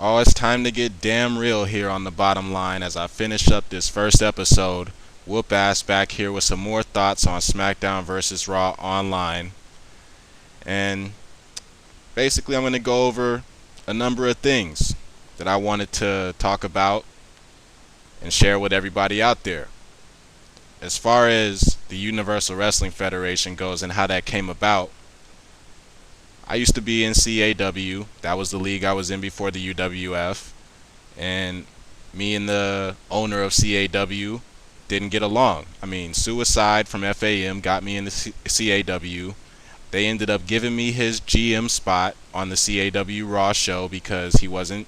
Oh, it's time to get damn real here on the bottom line as I finish up this first episode. Whoopass back here with some more thoughts on SmackDown vs. Raw online. And basically, I'm going to go over a number of things that I wanted to talk about and share with everybody out there. As far as the Universal Wrestling Federation goes and how that came about, I used to be in CAW. That was the league I was in before the UWF. And me and the owner of CAW didn't get along. I mean, Suicide from FAM got me in the CAW. They ended up giving me his GM spot on the CAW Raw show because he wasn't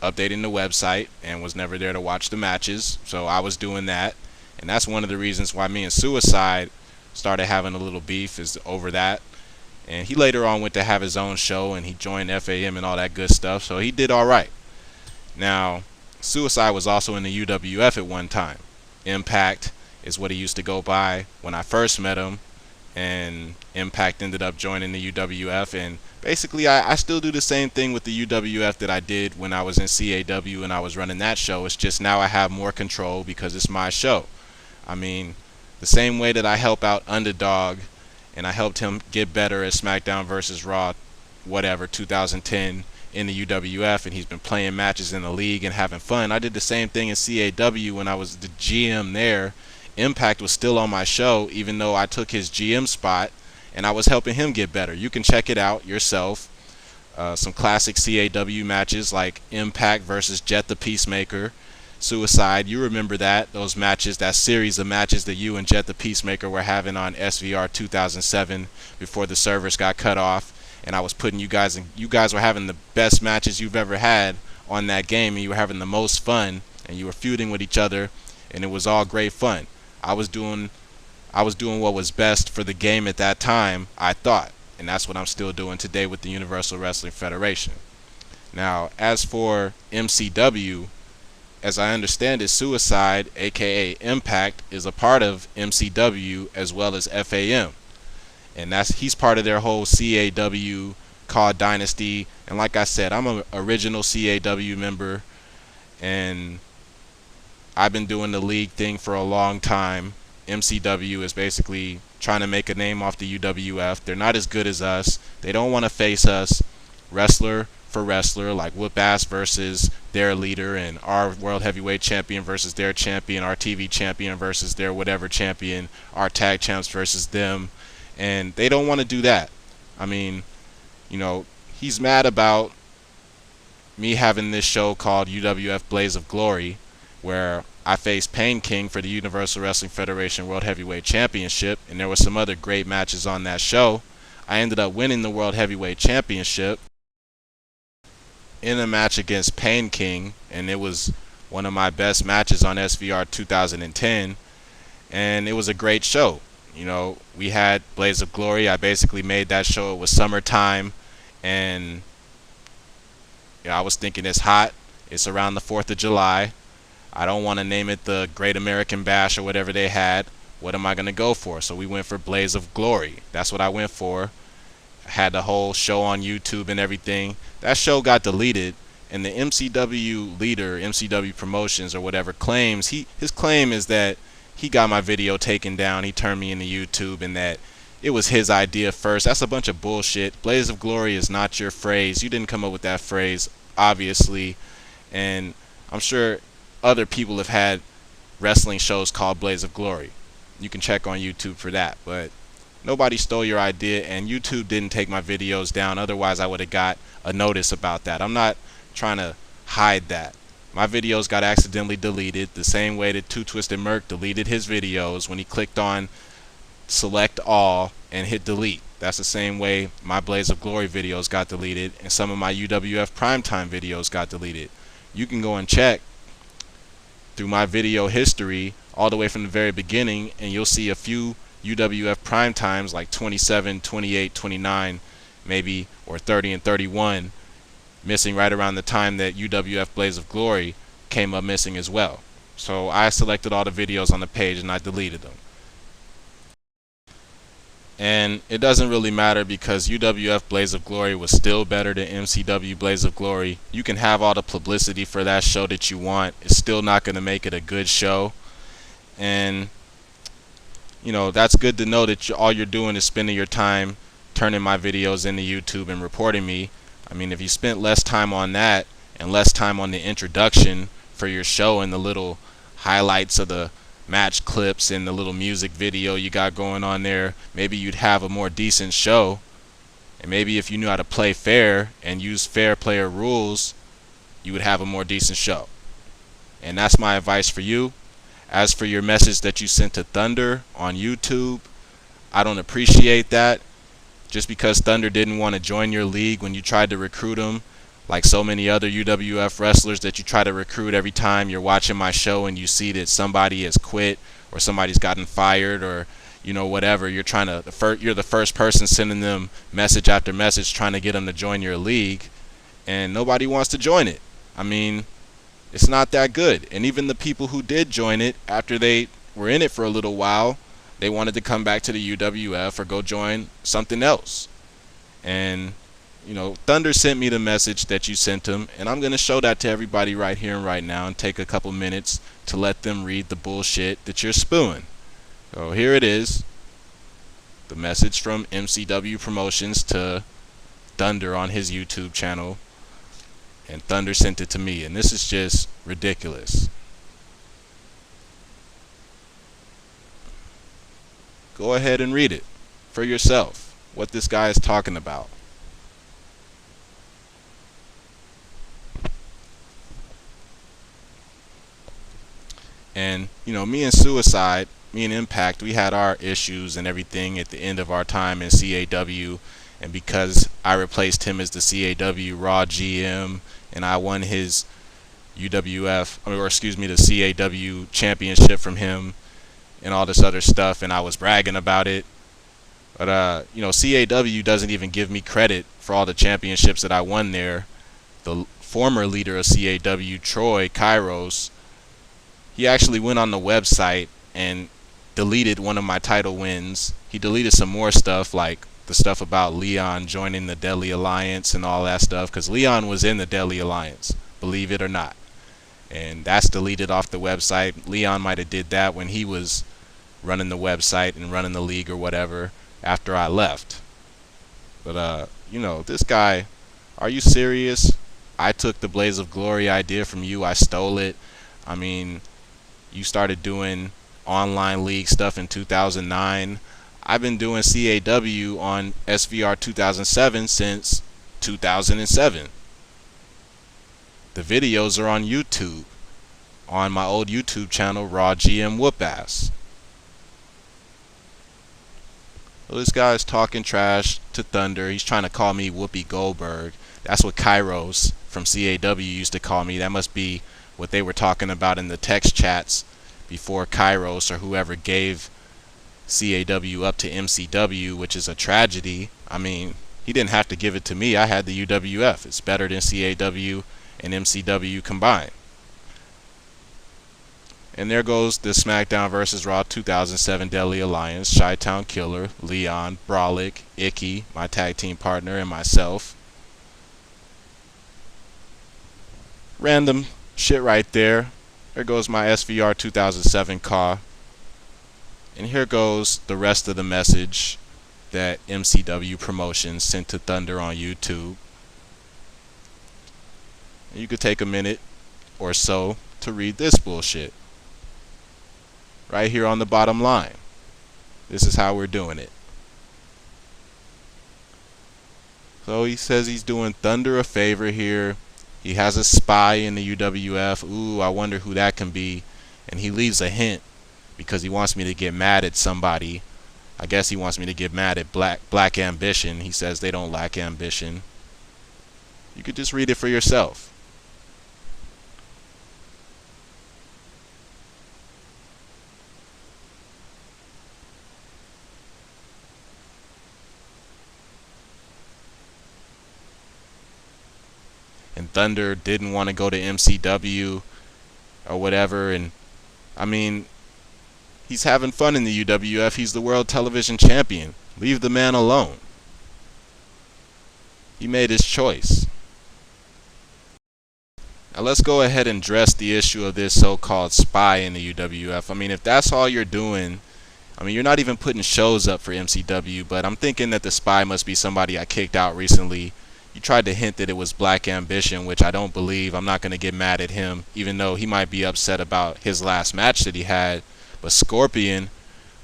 updating the website and was never there to watch the matches. So I was doing that. And that's one of the reasons why me and Suicide started having a little beef, is over that. And he later on went to have his own show and he joined FAM and all that good stuff. So he did alright. Now, Suicide was also in the UWF at one time. Impact is what he used to go by when I first met him. And Impact ended up joining the UWF. And basically, I still do the same thing with the UWF that I did when I was in CAW and I was running that show. It's just now I have more control because it's my show. I mean, the same way that I help out Underdog and I helped him get better at SmackDown vs. Raw, whatever, 2010 in the UWF, and he's been playing matches in the league and having fun. I did the same thing in CAW when I was the GM there. Impact was still on my show, even though I took his GM spot, and I was helping him get better. You can check it out yourself. Some classic CAW matches like Impact versus Jet the Peacemaker. Suicide, you remember that, those matches, that series of matches that you and Jet the Peacemaker were having on SvR 2007 before the servers got cut off, and I was putting you guys in. You guys were having the best matches you've ever had on that game, and you were having the most fun, and you were feuding with each other, and it was all great fun. I was doing what was best for the game at that time, I thought, and that's what I'm still doing today with the Universal Wrestling Federation. Now, as for MCW, as I understand it, Suicide, aka Impact, is a part of MCW as well as FAM, and he's part of their whole CAW called Dynasty. And like I said, I'm an original CAW member, and I've been doing the league thing for a long time. MCW is basically trying to make a name off the UWF. They're not as good as us. They don't want to face us wrestler for wrestler, like Whoopass versus their leader, and our world heavyweight champion versus their champion, our TV champion versus their whatever champion, our tag champs versus them. And they don't want to do that. I mean, you know, he's mad about me having this show called UWF Blaze of Glory, where I faced Pain King for the Universal Wrestling Federation World Heavyweight Championship, and there were some other great matches on that show. I ended up winning the World Heavyweight Championship in a match against Pain King, and it was one of my best matches on SvR 2010, and it was a great show. You know, we had Blaze of Glory. I basically made that show. It was summertime, and I was thinking, it's hot, it's around the 4th of July, I don't want to name it the Great American Bash or whatever they had. What am I going to go for? So we went for Blaze of Glory. That's what I went for. I had the whole show on YouTube and everything. That show got deleted, and the MCW leader, MCW Promotions or whatever, claims his claim is that he got my video taken down, he turned me into YouTube, and that it was his idea first. That's a bunch of bullshit. Blaze of Glory is not your phrase. You didn't come up with that phrase, obviously, and I'm sure other people have had wrestling shows called Blaze of Glory. You can check on YouTube for that, but nobody stole your idea, and YouTube didn't take my videos down. Otherwise, I would have got a notice about that. I'm not trying to hide that. My videos got accidentally deleted the same way that Two Twisted Merc deleted his videos when he clicked on select all and hit delete. That's the same way my Blaze of Glory videos got deleted, and some of my UWF Primetime videos got deleted. You can go and check through my video history all the way from the very beginning, and you'll see a few UWF Primetimes like 27, 28, 29 maybe, or 30 and 31 missing right around the time that UWF Blaze of Glory came up missing as well. So I selected all the videos on the page and I deleted them. And it doesn't really matter because UWF Blaze of Glory was still better than MCW Blaze of Glory. You can have all the publicity for that show that you want. It's still not going to make it a good show. And, you know, that's good to know that all you're doing is spending your time turning my videos into YouTube and reporting me. I mean, if you spent less time on that and less time on the introduction for your show and the little highlights of the match clips and the little music video you got going on there, maybe you'd have a more decent show. And maybe if you knew how to play fair and use fair player rules, you would have a more decent show. And that's my advice for you. As for your message that you sent to Thunder on YouTube, I don't appreciate that. Just because Thunder didn't want to join your league when you tried to recruit him, like so many other UWF wrestlers that you try to recruit every time you're watching my show and you see that somebody has quit or somebody's gotten fired or, you know, whatever. You're the first person sending them message after message trying to get them to join your league, and nobody wants to join it. I mean, it's not that good. And even the people who did join it, after they were in it for a little while, they wanted to come back to the UWF or go join something else. And, you know, Thunder sent me the message that you sent him, and I'm going to show that to everybody right here and right now and take a couple minutes to let them read the bullshit that you're spewing. So here it is. The message from MCW Promotions to Thunder on his YouTube channel. And Thunder sent it to me, and this is just ridiculous. Go ahead and read it for yourself, what this guy is talking about. And, you know, me and Impact, we had our issues and everything at the end of our time in CAW. And because I replaced him as the CAW Raw GM and I won his the CAW championship from him and all this other stuff, and I was bragging about it. But, you know, CAW doesn't even give me credit for all the championships that I won there. The former leader of CAW, Troy Kairos, he actually went on the website and deleted one of my title wins. He deleted some more stuff, like the stuff about Leon joining the Deadly Alliance and all that stuff, because Leon was in the Deadly Alliance, believe it or not. And that's deleted off the website. Leon might have did that when he was running the website and running the league or whatever after I left. But, you know, this guy, are you serious? I took the Blaze of Glory idea from you. I stole it. I mean, you started doing online league stuff in 2009. I've been doing CAW on SvR 2007 since 2007. The videos are on YouTube, on my old YouTube channel, Raw GM Whoopass. Well, this guy is talking trash to Thunder. He's trying to call me Whoopi Goldberg. That's what Kairos from CAW used to call me. That must be what they were talking about in the text chats before Kairos or whoever gave CAW up to MCW, which is a tragedy. I mean, he didn't have to give it to me. I had the UWF. It's better than CAW and MCW combined. And there goes the SmackDown vs. Raw 2007 Deadly Alliance, Chi-Town Killer, Leon, Brolic, Icky, my tag team partner, and myself. Random shit right there. There goes my SvR 2007 car. And here goes the rest of the message that MCW Promotions sent to Thunder on YouTube. And you could take a minute or so to read this bullshit. Right here on the bottom line. This is how we're doing it. So he says he's doing Thunder a favor here. He has a spy in the UWF. Ooh, I wonder who that can be. And he leaves a hint because he wants me to get mad at somebody. I guess he wants me to get mad at Black Ambition. He says they don't lack ambition. You could just read it for yourself. And Thunder didn't want to go to MCW or whatever. And I mean, he's having fun in the UWF. He's the world television champion. Leave the man alone. He made his choice. Now let's go ahead and address the issue of this so-called spy in the UWF. I mean, if that's all you're doing, I mean, you're not even putting shows up for MCW, but I'm thinking that the spy must be somebody I kicked out recently. You tried to hint that it was Black Ambition, which I don't believe. I'm not going to get mad at him, even though he might be upset about his last match that he had. But Scorpion,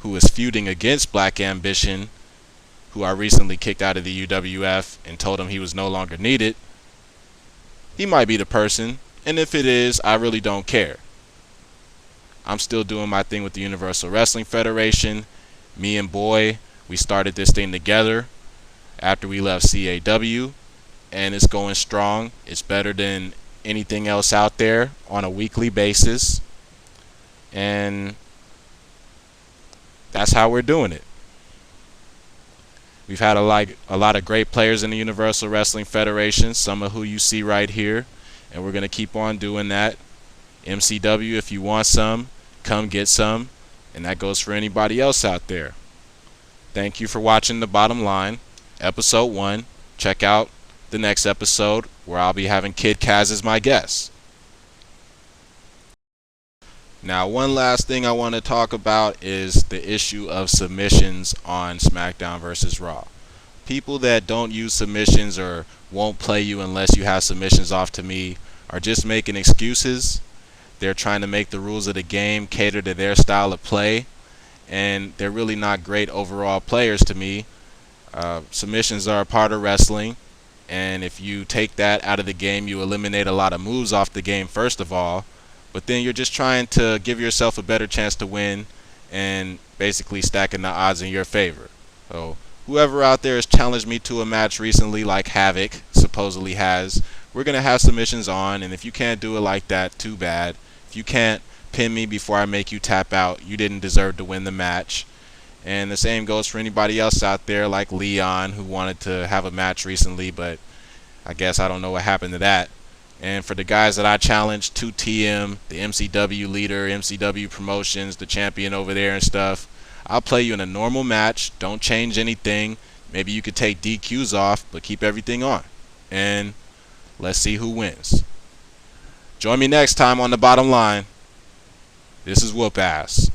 who is feuding against Black Ambition, who I recently kicked out of the UWF and told him he was no longer needed, he might be the person. And if it is, I really don't care. I'm still doing my thing with the Universal Wrestling Federation. Me and Boy, we started this thing together after we left CAW, and it's going strong. It's better than anything else out there on a weekly basis, and that's how we're doing it. We've had a lot of great players in the Universal Wrestling Federation, some of who you see right here, and we're going to keep on doing that. MCW, if you want some, come get some, and that goes for anybody else out there. Thank you for watching The Bottom Line, Episode 1. Check out the next episode where I'll be having Kid Kaz as my guest. Now, one last thing I want to talk about is the issue of submissions on SmackDown vs. Raw. People that don't use submissions or won't play you unless you have submissions off to me are just making excuses. They're trying to make the rules of the game cater to their style of play, and they're really not great overall players to me. Submissions are a part of wrestling, and if you take that out of the game, you eliminate a lot of moves off the game, first of all. But then you're just trying to give yourself a better chance to win and basically stacking the odds in your favor. So whoever out there has challenged me to a match recently, like Havoc supposedly has, we're going to have submissions on, and if you can't do it like that, too bad. If you can't pin me before I make you tap out, you didn't deserve to win the match. And the same goes for anybody else out there like Leon, who wanted to have a match recently, but I guess I don't know what happened to that. And for the guys that I challenged, 2TM, the MCW leader, MCW Promotions, the champion over there and stuff, I'll play you in a normal match. Don't change anything. Maybe you could take DQs off, but keep everything on. And let's see who wins. Join me next time on The Bottom Line. This is Whoopass.